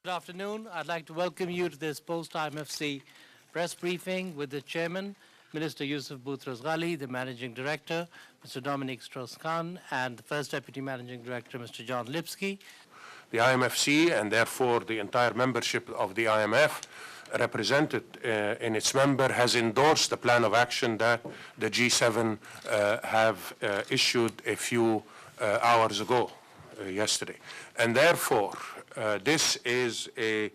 Good afternoon. I'd like to welcome you to this post-IMFC press briefing with the Chairman, Minister Yusuf Boutros-Ghali, the Managing Director, Mr. Dominique Strauss-Kahn, and the First Deputy Managing Director, Mr. John Lipsky. The IMFC, and therefore the entire membership of the IMF, represented in its member, has endorsed the plan of action that the G7 have issued a few hours ago, yesterday. And therefore, this is a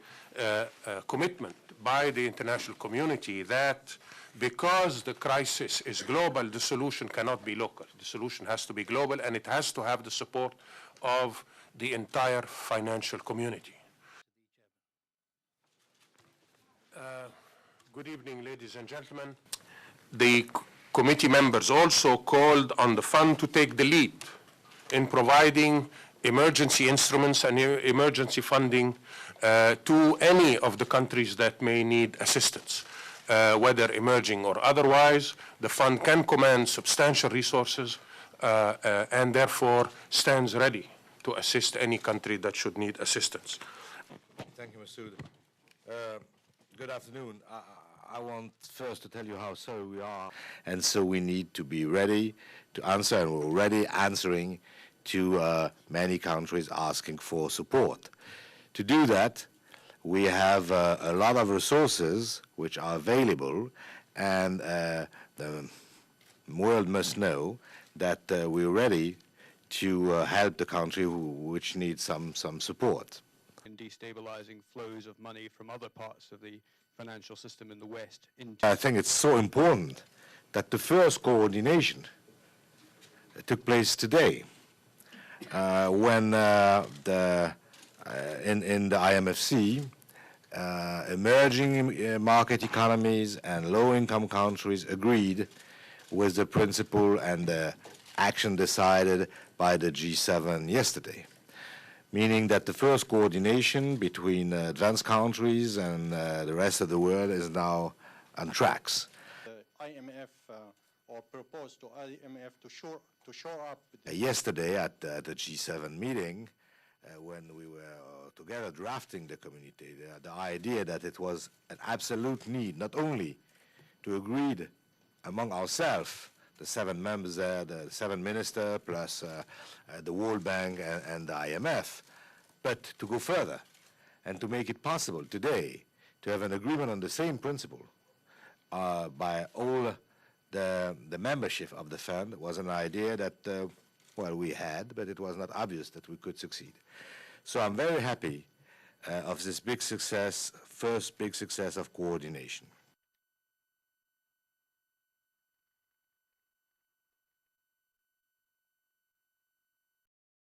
commitment by the international community that because the crisis is global, the solution cannot be local. The solution has to be global, and it has to have the support of the entire financial community. Good evening, ladies and gentlemen. The committee members also called on the fund to take the lead in providing emergency instruments and emergency funding to any of the countries that may need assistance, whether emerging or otherwise. The fund can command substantial resources and therefore stands ready to assist any country that should need assistance. Thank you, Masood. Good afternoon. I want first to tell you how sorry we are, and so we need to be ready to answer, and we're already answering to many countries asking for support. To do that, we have a lot of resources which are available, and the world must know that we're ready to help the country which needs some support. In destabilizing flows of money from other parts of the financial system in the West. I think it's so important that the first coordination took place today when in the IMFC, emerging market economies and low-income countries agreed with the principle and the action decided by the G7 yesterday, meaning that the first coordination between advanced countries and the rest of the world is now on tracks. The IMF or proposed to IMF to shore up. Yesterday at the G7 meeting, when we were together drafting the communique, the idea that it was an absolute need not only to agree among ourselves, the 7 members there, the 7 ministers, plus the World Bank and the IMF, but to go further and to make it possible today to have an agreement on the same principle by all the membership of the fund was an idea that, well, we had, but it was not obvious that we could succeed. So I'm very happy of this big success, first big success of coordination.